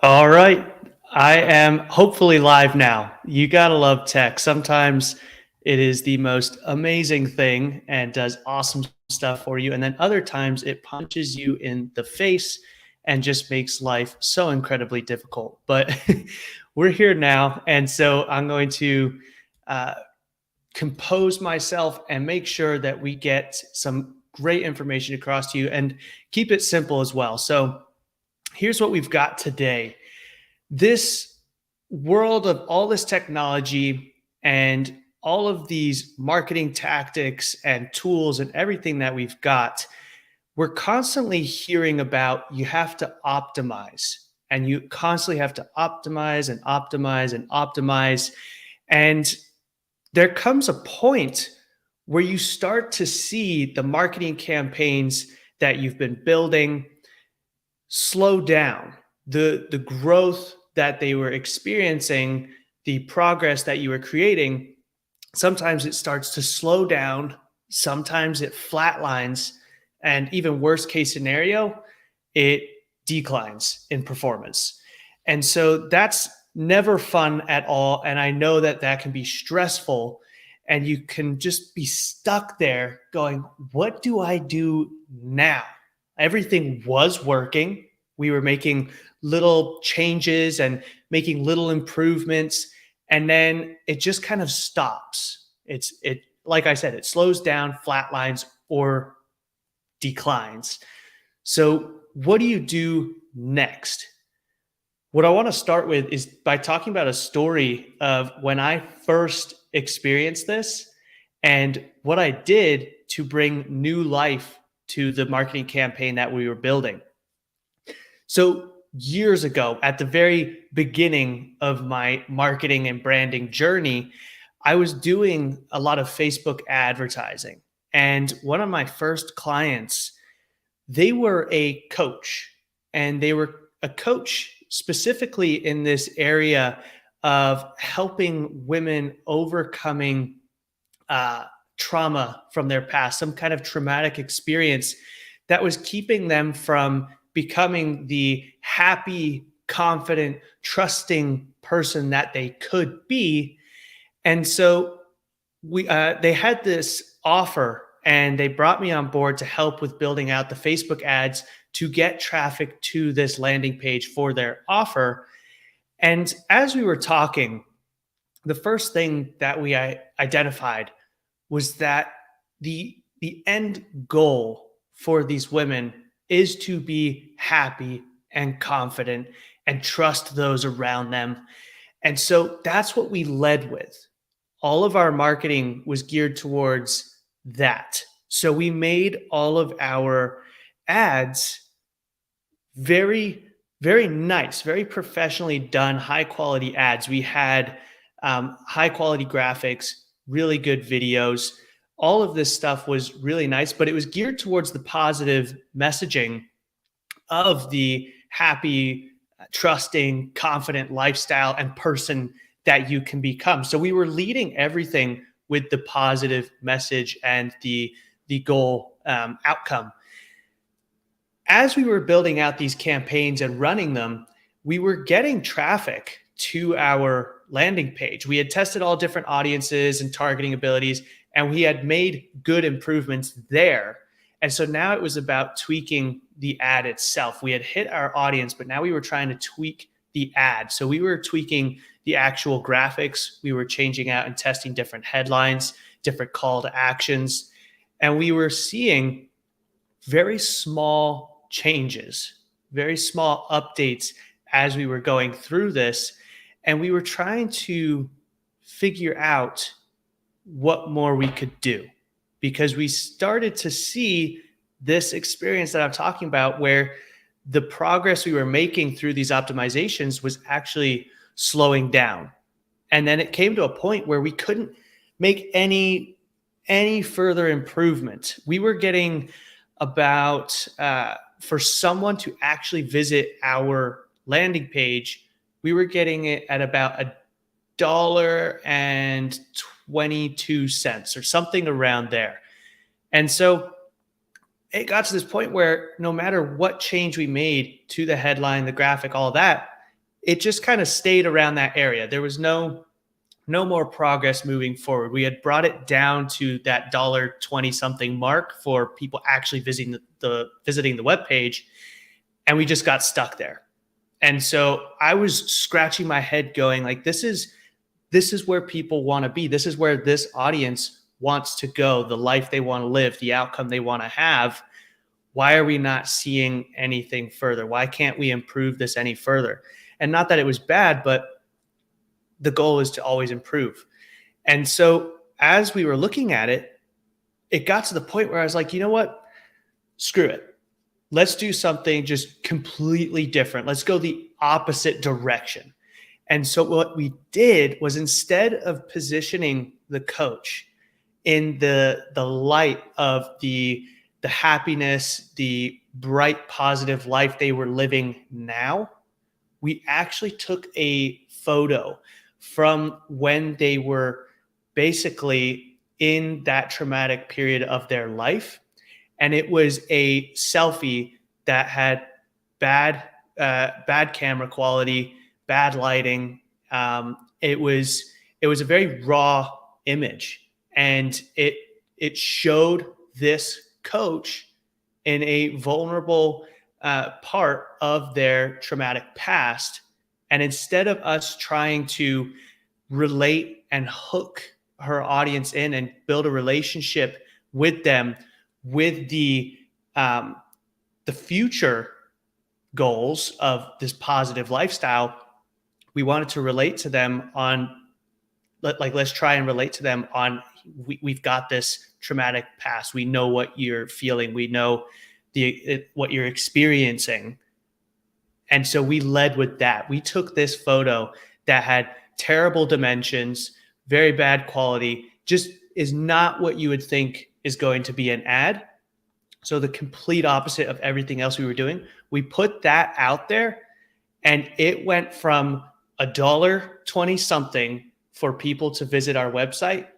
All right. I am hopefully live now. You got to love tech. Sometimes it is the most amazing thing and does awesome stuff for you. And then other times it punches you in the face and just makes life so incredibly difficult. But we're here now. And so I'm going to uh, compose myself and make sure that we get some great information across to you and keep it simple as well. So here's what we've got today. This world of all this technology and all of these marketing tactics and tools and everything that we've got, we're constantly hearing about you have to optimize and you constantly have to optimize and optimize and optimize. And there comes a point where you start to see the marketing campaigns that you've been building slow down. The growth that they were experiencing, the progress that you were creating, sometimes it starts to slow down, sometimes it flatlines, and even worst case scenario, it declines in performance. And so that's never fun at all. And I know that that can be stressful, and you can just be stuck there going, what do I do now? Everything was working. We were making little changes and making little improvements, and then it just kind of stops. It like I said, it slows down, flatlines, or declines. So what do you do next? What I want to start with is by talking about a story of when I first experienced this and what I did to bring new life to the marketing campaign that we were building. So, years ago, at the very beginning of my marketing and branding journey, I was doing a lot of Facebook advertising. And one of my first clients, they were a coach, and they were a coach specifically in this area of helping women overcoming trauma from their past, some kind of traumatic experience that was keeping them from becoming the happy, confident, trusting person that they could be. And so they had this offer, and they brought me on board to help with building out the Facebook ads to get traffic to this landing page for their offer. And as we were talking, the first thing that we identified was that the end goal for these women is to be happy and confident and trust those around them. And so that's what we led with. All of our marketing was geared towards that. So we made all of our ads very, very nice, very professionally done, high quality ads. We had high quality graphics, really good videos. All of this stuff was really nice, but it was geared towards the positive messaging of the happy, trusting, confident lifestyle and person that you can become. So we were leading everything with the positive message and the goal outcome. As we were building out these campaigns and running them, we were getting traffic to our landing page. We had tested all different audiences and targeting abilities, and we had made good improvements there. And so now it was about tweaking the ad itself. We had hit our audience, but now we were trying to tweak the ad. So we were tweaking the actual graphics. We were changing out and testing different headlines, different call to actions. And we were seeing very small changes, very small updates as we were going through this. And we were trying to figure out what more we could do, because we started to see this experience that I'm talking about where the progress we were making through these optimizations was actually slowing down. And then it came to a point where we couldn't make any further improvement. We were getting about for someone to actually visit our landing page, we were getting it at about $1.22 or something around there. And so it got to this point where no matter what change we made to the headline, the graphic, all that, it just kind of stayed around that area. There was no more progress moving forward. We had brought it down to that $20 something mark for people actually visiting the web page, and we just got stuck there. And so I was scratching my head going like, this is where people want to be. This is where this audience wants to go, the life they want to live, the outcome they want to have. Why are we not seeing anything further? Why can't we improve this any further? And not that it was bad, but the goal is to always improve. And so as we were looking at it, it got to the point where I was like, you know what? Screw it. Let's do something just completely different. Let's go the opposite direction. And so what we did was, instead of positioning the coach in the light of the happiness, the bright, positive life they were living now, we actually took a photo from when they were basically in that traumatic period of their life. And it was a selfie that had bad camera quality, bad lighting. It was a very raw image, and it showed this coach in a vulnerable part of their traumatic past. And instead of us trying to relate and hook her audience in and build a relationship with them, with the future goals of this positive lifestyle, we wanted to relate to them on, let's try and relate to them on, we've got this traumatic past. We know what you're feeling. We know what you're experiencing. And so we led with that. We took this photo that had terrible dimensions, very bad quality, just is not what you would think is going to be an ad. So the complete opposite of everything else we were doing. We put that out there, and it went from $1.20 something for people to visit our website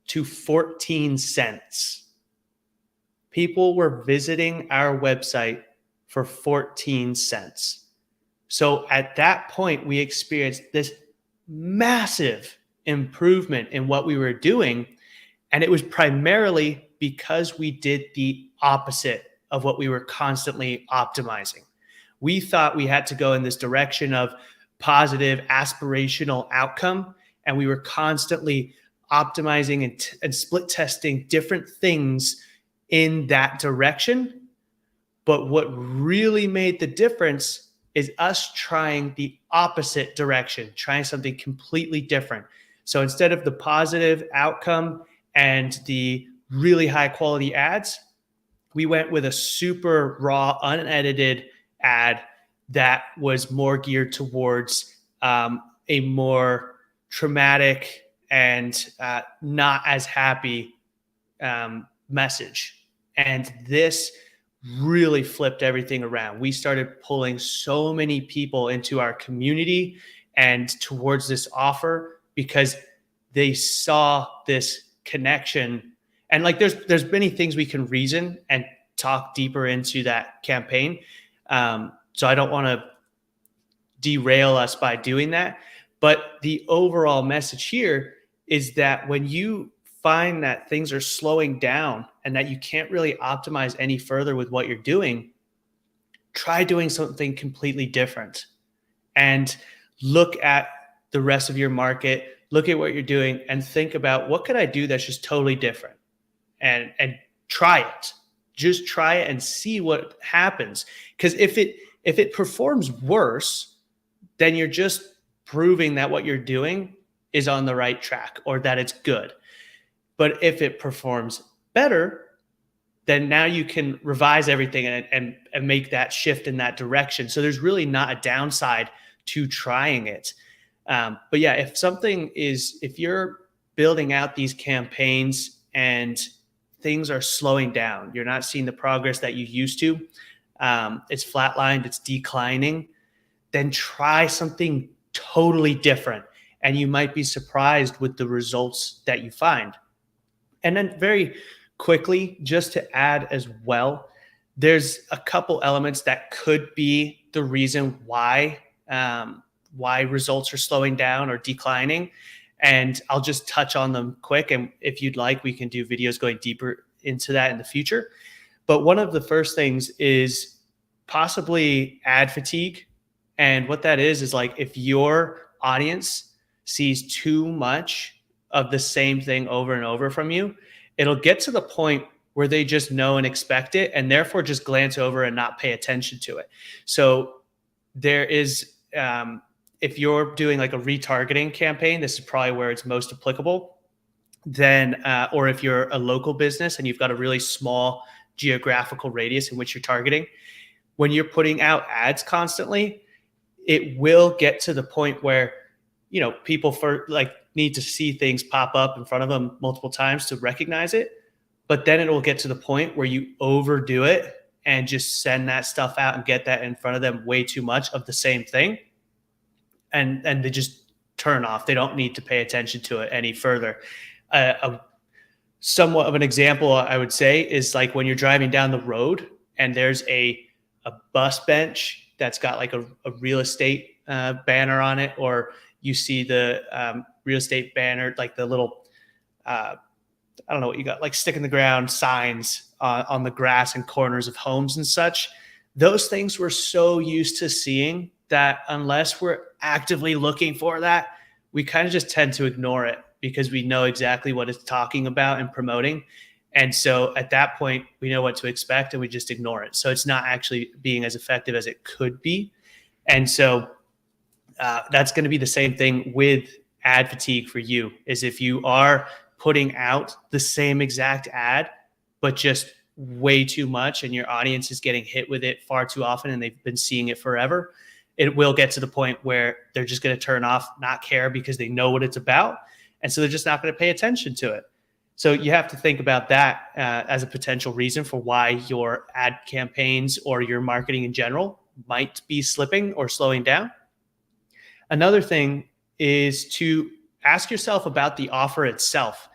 to 14 cents. People were visiting our website for 14 cents. So at that point, we experienced this massive improvement in what we were doing. And it was primarily because we did the opposite of what we were constantly optimizing. We thought we had to go in this direction of positive, aspirational outcome, and we were constantly optimizing and split testing different things in that direction. But what really made the difference is us trying the opposite direction, trying something completely different. So instead of the positive outcome and the really high quality ads, we went with a super raw, unedited ad that was more geared towards a more traumatic and not as happy message. And this really flipped everything around. We started pulling so many people into our community and towards this offer because they saw this connection. And like there's many things we can reason and talk deeper into that campaign. So I don't want to derail us by doing that. But the overall message here is that when you find that things are slowing down and that you can't really optimize any further with what you're doing, try doing something completely different and look at the rest of your market, look at what you're doing and think about, what could I do that's just totally different? And try it. Just try it and see what happens. Because if it performs worse, then you're just proving that what you're doing is on the right track or that it's good. But if it performs better, then now you can revise everything and make that shift in that direction. So there's really not a downside to trying it. But yeah, if you're building out these campaigns and things are slowing down, you're not seeing the progress that you used to, it's flatlined, it's declining, then try something totally different. And you might be surprised with the results that you find. And then very quickly, just to add as well, there's a couple elements that could be the reason why why results are slowing down or declining. And I'll just touch on them quick. And if you'd like, we can do videos going deeper into that in the future. But one of the first things is possibly ad fatigue. And what that is like if your audience sees too much of the same thing over and over from you, it'll get to the point where they just know and expect it and therefore just glance over and not pay attention to it. So there is, if you're doing like a retargeting campaign, this is probably where it's most applicable. Then, or if you're a local business and you've got a really small geographical radius in which you're targeting, when you're putting out ads constantly, it will get to the point where, you know, people need to see things pop up in front of them multiple times to recognize it. But then it will get to the point where you overdo it and just send that stuff out and get that in front of them way too much of the same thing. And they just turn off. They don't need to pay attention to it any further. Somewhat of an example I would say is like when you're driving down the road and there's a bus bench that's got like a real estate banner on it, or you see the real estate banner, like the little, I don't know what you got, like stick in the ground signs on the grass and corners of homes and such. Those things we're so used to seeing that unless we're actively looking for that, we kind of just tend to ignore it because we know exactly what it's talking about and promoting. And so at that point, we know what to expect and we just ignore it. So it's not actually being as effective as it could be. And so that's going to be the same thing with ad fatigue for you, is if you are putting out the same exact ad, but just way too much and your audience is getting hit with it far too often and they've been seeing it forever, it will get to the point where they're just going to turn off, not care because they know what it's about. And so they're just not going to pay attention to it. So you have to think about that as a potential reason for why your ad campaigns or your marketing in general might be slipping or slowing down. Another thing is to ask yourself about the offer itself.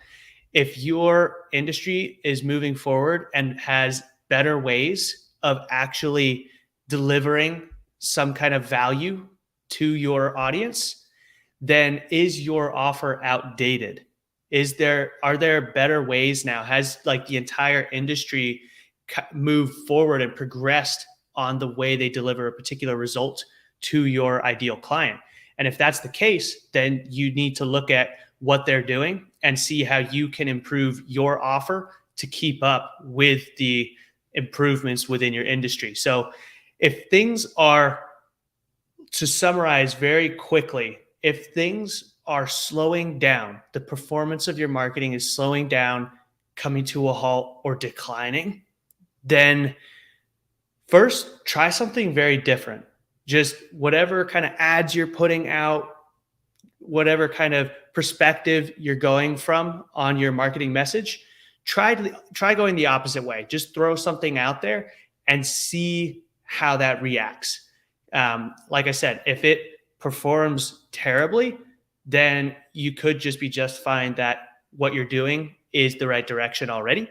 If your industry is moving forward and has better ways of actually delivering some kind of value to your audience, then is your offer outdated? Are there better ways now? Has like the entire industry moved forward and progressed on the way they deliver a particular result to your ideal client? And if that's the case, then you need to look at what they're doing and see how you can improve your offer to keep up with the improvements within your industry. So if things are, to summarize very quickly, if things are slowing down, the performance of your marketing is slowing down, coming to a halt, or declining, then first try something very different. Just whatever kind of ads you're putting out, whatever kind of perspective you're going from on your marketing message, try going the opposite way. Just throw something out there and see how that reacts. Like I said, if it performs terribly, then you could just be justifying that what you're doing is the right direction already.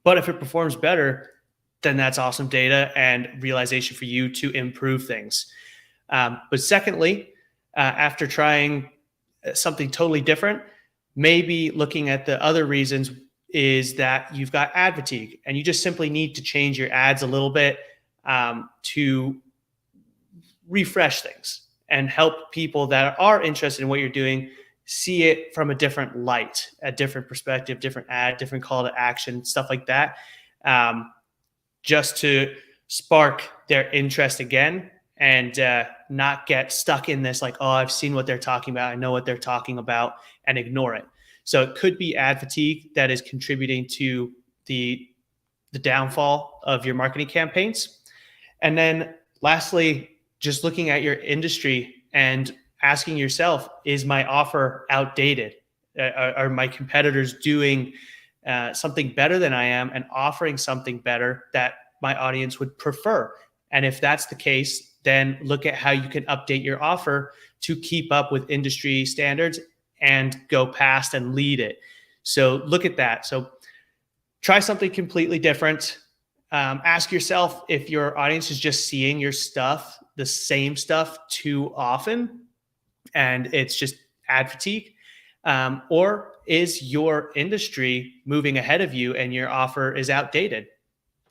But if it performs better, then that's awesome data and realization for you to improve things. But secondly, after trying something totally different, maybe looking at the other reasons is that you've got ad fatigue and you just simply need to change your ads a little bit to refresh things and help people that are interested in what you're doing see it from a different light, a different perspective, different ad, different call to action, stuff like that, just to spark their interest again and not get stuck in this like, oh, I've seen what they're talking about, I know what they're talking about, and ignore it. So it could be ad fatigue that is contributing to the downfall of your marketing campaigns. And then lastly, just looking at your industry and asking yourself, is my offer outdated? Are my competitors doing something better than I am and offering something better that my audience would prefer? And if that's the case, then look at how you can update your offer to keep up with industry standards and go past and lead it. So look at that. So try something completely different. Ask yourself if your audience is just seeing your stuff, the same stuff too often, and it's just ad fatigue? Or is your industry moving ahead of you and your offer is outdated?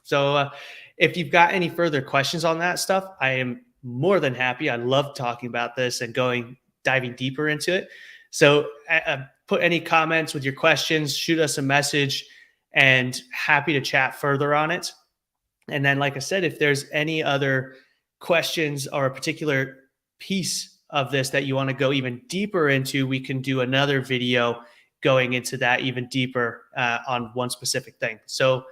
So if you've got any further questions on that stuff, I am more than happy. I love talking about this and diving deeper into it. So put any comments with your questions, shoot us a message, and happy to chat further on it. And then, like I said, if there's any other questions or a particular piece of this that you want to go even deeper into, we can do another video going into that even deeper on one specific thing. So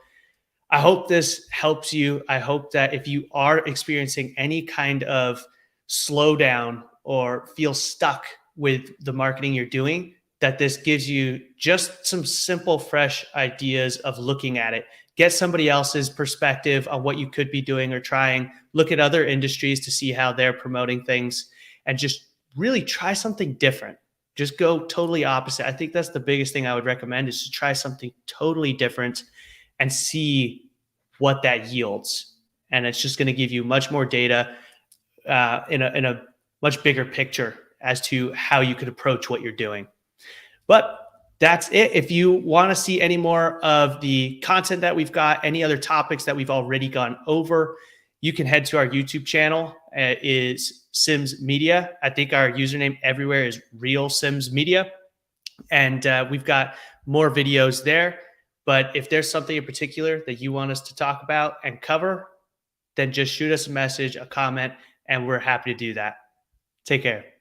I hope this helps you. I hope that if you are experiencing any kind of slowdown or feel stuck with the marketing you're doing, that this gives you just some simple, fresh ideas of looking at it. Get somebody else's perspective on what you could be doing or trying. Look at other industries to see how they're promoting things and just really try something different. Just go totally opposite. I think that's the biggest thing I would recommend, is to try something totally different and see what that yields. And it's just going to give you much more data in a much bigger picture as to how you could approach what you're doing. But that's it. If you want to see any more of the content that we've got, any other topics that we've already gone over, you can head to our YouTube channel. Is Sims Media. I think our username everywhere is Real Sims Media. And we've got more videos there. But if there's something in particular that you want us to talk about and cover, then just shoot us a message, a comment, and we're happy to do that. Take care.